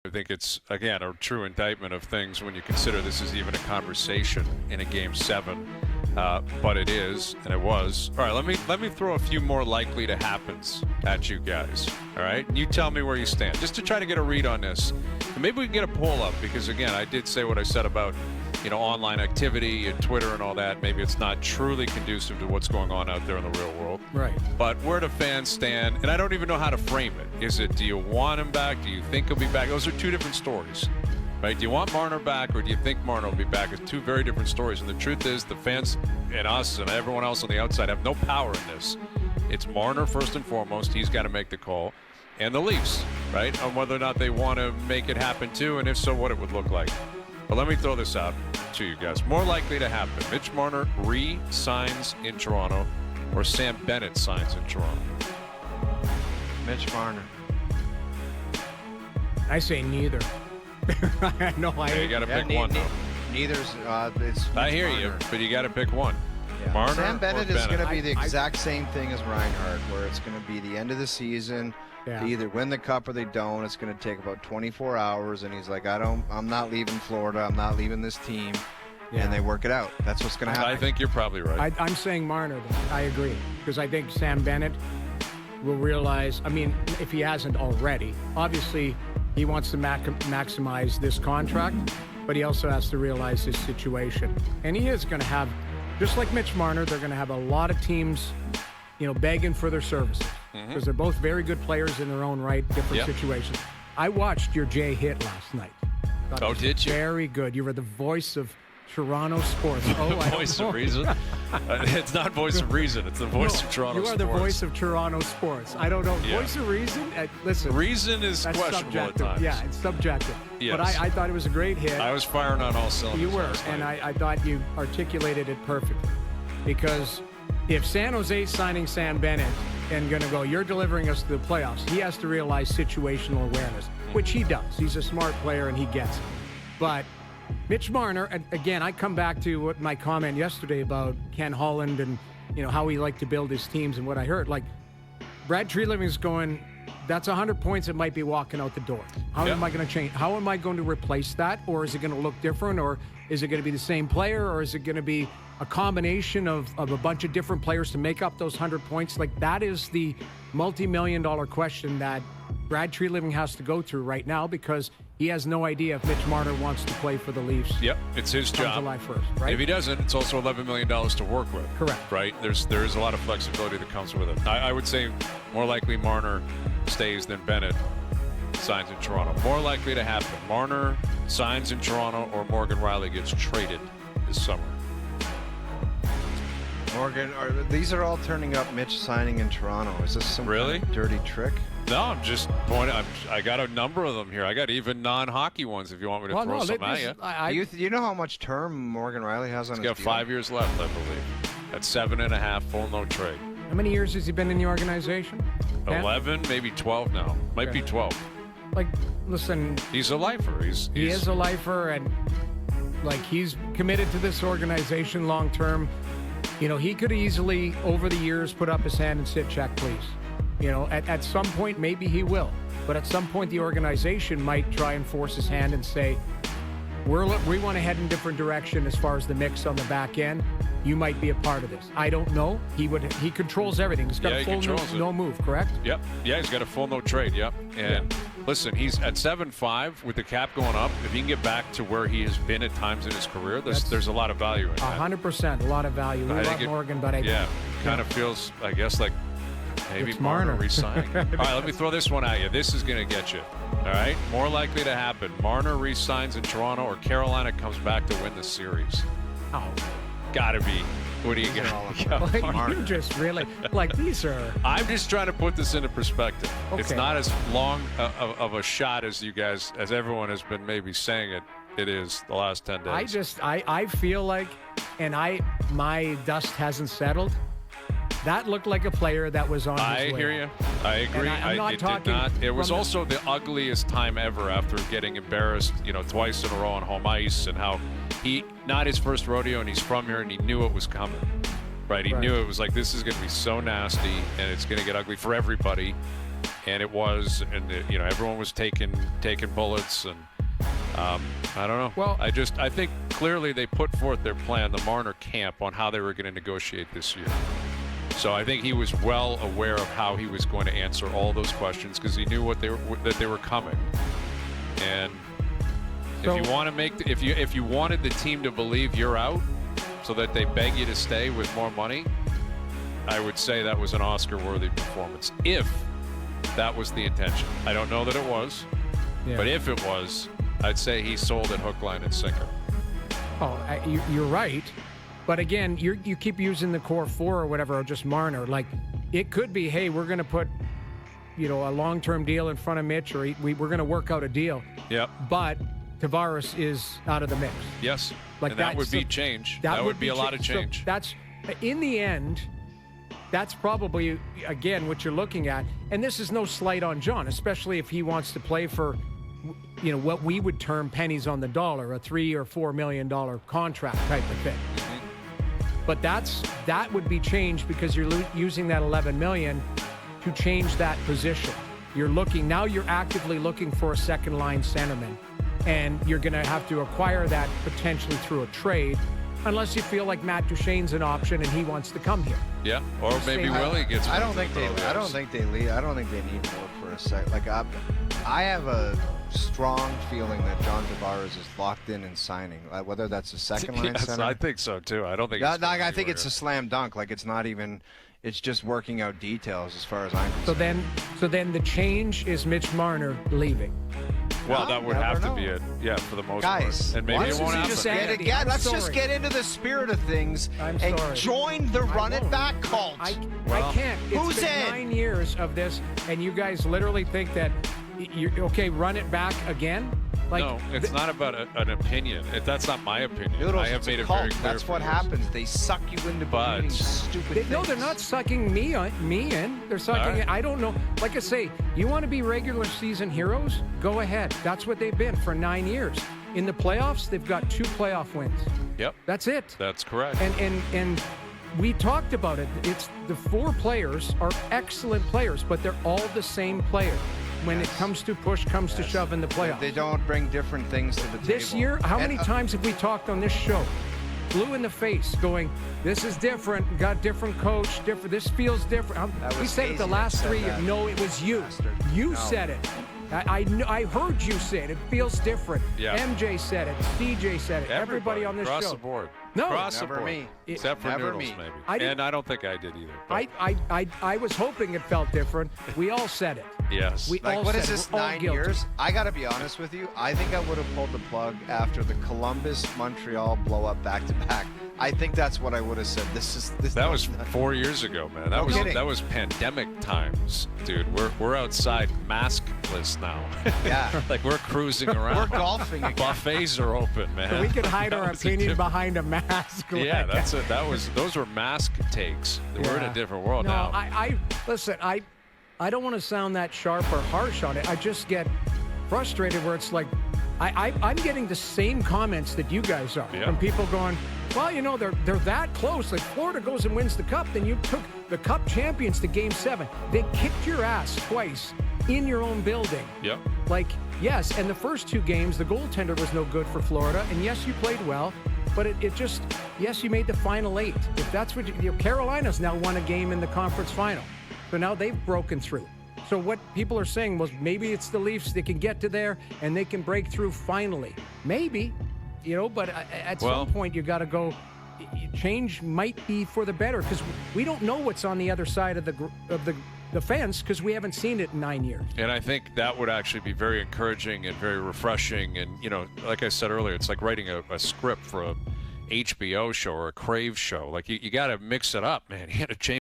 I think it's, again, a true indictment of things when you consider this is even a conversation in a Game 7. But it is, and it was. All right, let me throw a few more likely to happens at you guys. All right, you tell me where you stand, just to try to get a read on this. And maybe we can get a poll up, because again, I did say what I said about online activity and Twitter and all that. Maybe it's not truly conducive to what's going on out there in the real world. Right. But where do fans stand? And I don't even know how to frame it. Is it, do you want him back? Do you think he'll be back? Those are two different stories. Right? Do you want Marner back, or do you think Marner will be back? It's two very different stories. And the truth is, the fans and us and everyone else on the outside have no power in this. It's Marner first and foremost. He's got to make the call. And the Leafs, right, on whether or not they want to make it happen too, and if so, what it would look like. But let me throw this out to you guys. More likely to happen: Mitch Marner re-signs in Toronto, or Sam Bennett signs in Toronto. Mitch Marner. I say neither. No, you got to pick one, though. Neither's. It's I hear Marner. you, but you got to pick one. Yeah. Marner Sam Bennett or is going to be I- the exact same thing as Reinhart, where it's going to be the end of the season. Yeah. They either win the cup or they don't. It's going to take about 24 hours, and he's like, I'm not leaving Florida. I'm not leaving this team. Yeah. And they work it out. That's what's going to happen. I think you're probably right. I'm saying Marner, though. I agree. Because I think Sam Bennett will realize, I mean, if he hasn't already, obviously he wants to maximize this contract, but he also has to realize his situation. And he is going to have, just like Mitch Marner, they're going to have a lot of teams, begging for their services. Because they're both very good players in their own right, different situations. I watched your Jay hit last night. Thought it was did you? Very good. You were the voice of Toronto sports. Voice of reason. It's not voice of reason. It's the voice of Toronto sports. sports. You are the voice of Toronto sports. I don't know. Yeah. Voice of reason? Listen. Reason is that's questionable subjective. at times. Yeah, it's subjective. Yes. But I thought it was a great hit. I was firing on all cylinders. You were, last and night. I thought you articulated it perfectly. Because if San Jose's signing Sam Bennett and going to go, you're delivering us to the playoffs, he has to realize situational awareness, which he does. He's a smart player, and he gets it. But Mitch Marner, and again, I come back to what my comment yesterday about Ken Holland and how he liked to build his teams and what I heard. Like, Brad Treliving's going, that's 100 points that might be walking out the door. How am I going to change? How am I going to replace that? Or is it going to look different? Or is it going to be the same player? Or is it going to be a combination of a bunch of different players to make up those 100 points? Like, that is the multi-million-dollar question that Brad Treliving has to go through right now, because he has no idea if Mitch Marner wants to play for the Leafs. Yep, it's his job. July 1st, right? If he doesn't, it's also $11 million to work with. Correct. Right? There is a lot of flexibility that comes with it. I would say more likely Marner stays than Bennett signs in Toronto. More likely to happen: Marner signs in Toronto, or Morgan Riley gets traded this summer. Morgan, these are all turning up Mitch signing in Toronto. Is this some Really? kind of dirty trick? No, I'm just pointing. I got a number of them here. I got even non-hockey ones if you want me to throw some at you. You know how much term Morgan Riley has on He's his got deal? 5 years left, I believe. At 7.5, full no trade. How many years has he been in the organization? 10? 11, maybe 12 now. Might be 12. Like, listen, He's a lifer. he is a lifer, and like, he's committed to this organization long term. He could easily, over the years, put up his hand and sit, check, please. At some point, maybe he will. But at some point, the organization might try and force his hand and say, we want to head in a different direction as far as the mix on the back end. You might be a part of this. I don't know. He controls everything. He's got a full no move, correct? Yep. Yeah, he's got a full no trade. Yep. And listen, he's at 7.5 with the cap going up. If he can get back to where he has been at times in his career, there's a lot of value in that. 100%, a lot of value. We love Morgan, but kind of feels, I guess, like maybe It's Marner Marner. re-signing. All right, let me throw this one at you. This is going to get you. All right, more likely to happen: Marner re-signs in Toronto, or Carolina comes back to win the series. Oh, Gotta be. What do you got? you just really, like, these are. I'm just trying to put this into perspective. Okay. It's not as long of a shot as you guys, as everyone has been maybe saying it is the last 10 days. I feel like, and my dust hasn't settled. That looked like a player that was on his way. I hear you. I agree. I'm not talking. It was also the ugliest time ever after getting embarrassed, twice in a row on home ice, and how not his first rodeo, and he's from here, and he knew it was coming. Right? He knew it was like, this is going to be so nasty, and it's going to get ugly for everybody. and it was, and everyone was taking bullets, and I don't know. Well, I think clearly they put forth their plan, the Marner camp, on how they were going to negotiate this year. So I think he was well aware of how he was going to answer all those questions because he knew that they were coming. And if you want to if you wanted the team to believe you're out, so that they beg you to stay with more money, I would say that was an Oscar-worthy performance. If that was the intention, I don't know that it was, but if it was, I'd say he sold it hook, line, and sinker. Oh, you're right. But again, you keep using the core four or whatever, or just Marner. Like, it could be, hey, we're going to put, a long-term deal in front of Mitch, or we're going to work out a deal. Yep. But Tavares is out of the mix. Yes. Like, and that would be change. That would be a lot of change. So that's, in the end, that's probably, again, what you're looking at. And this is no slight on John, especially if he wants to play for, what we would term pennies on the dollar, a $3 or $4 million contract type of thing. But that would be changed because you're using that $11 million to change that position. You're actively looking for a second line centerman, and you're going to have to acquire that potentially through a trade, unless you feel like Matt Duchene's an option and he wants to come here. Yeah, or maybe Willie gets. I don't think they need to look for a sec. Like, I have a strong feeling that John Tavares is locked in and signing, whether that's a second line center. I think so too. I don't think. I think it's a slam dunk. Like, it's not even. It's just working out details as far as I'm concerned. So then the change is Mitch Marner leaving. Well, that would have to be it. Yeah, for the most part. And maybe it won't happen. Let's just get into the spirit of things and join the run it back cult. I can't. It's been 9 years of this, and you guys literally think that you're okay. Run it back again. Like, no, it's not about an opinion. That's not my opinion. Noodles, I have made it very clear. That's what happens. They suck you into believing stupid things. No, they're not sucking me in. They're sucking. I don't know. Like I say, you want to be regular season heroes? Go ahead. That's what they've been for 9 years. In the playoffs, they've got 2 playoff wins. Yep. That's it. That's correct. And we talked about it. It's the 4 players are excellent players, but they're all the same player. When it comes to push, comes to shove in the playoffs. They don't bring different things to the table. This year, how many times have we talked on this show? Blue in the face, going, this is different, got different coach, different. This feels different. We said it the last 3 years. No, it was you. You said it. I heard you say it. It feels different. Yeah. MJ said it. CJ said it. Everybody on this show. Across the board. No, across never the board. me. Except for Never Noodles, me. maybe. And I don't think I did either. I was hoping it felt different. We all said it. Yes. We all What said is it. this, We're all 9 guilty. years? I got to be honest with you. I think I would have pulled the plug after the Columbus-Montreal blow-up back-to-back. I think that's what I would have said. That was 4 years ago, man. That was pandemic times, dude. We're outside maskless now. Yeah. Like, we're cruising around. We're golfing again. Buffets are open, man. So we can hide our opinion behind a mask. Yeah, that's it. Those were mask takes. We're in a different world now. Listen. I don't want to sound that sharp or harsh on it. I just get frustrated where it's like I'm getting the same comments that you guys are from people going, well, they're that close. Like, Florida goes and wins the cup, then you took the cup champions to Game 7. They kicked your ass twice in your own building. Yep. Like, yes, and the first 2 games, the goaltender was no good for Florida, and yes, you played well, but it just, yes, you made the final 8. If that's what Carolina's now won a game in the conference final. So now they've broken through. So what people are saying was maybe it's the Leafs. They can get to there and they can break through finally. Maybe, but at some point you got to go. Change might be for the better because we don't know what's on the other side of the fence because we haven't seen it in 9 years. And I think that would actually be very encouraging and very refreshing. And, like I said earlier, it's like writing a script for a HBO show or a Crave show. Like, you got to mix it up, man. You got to change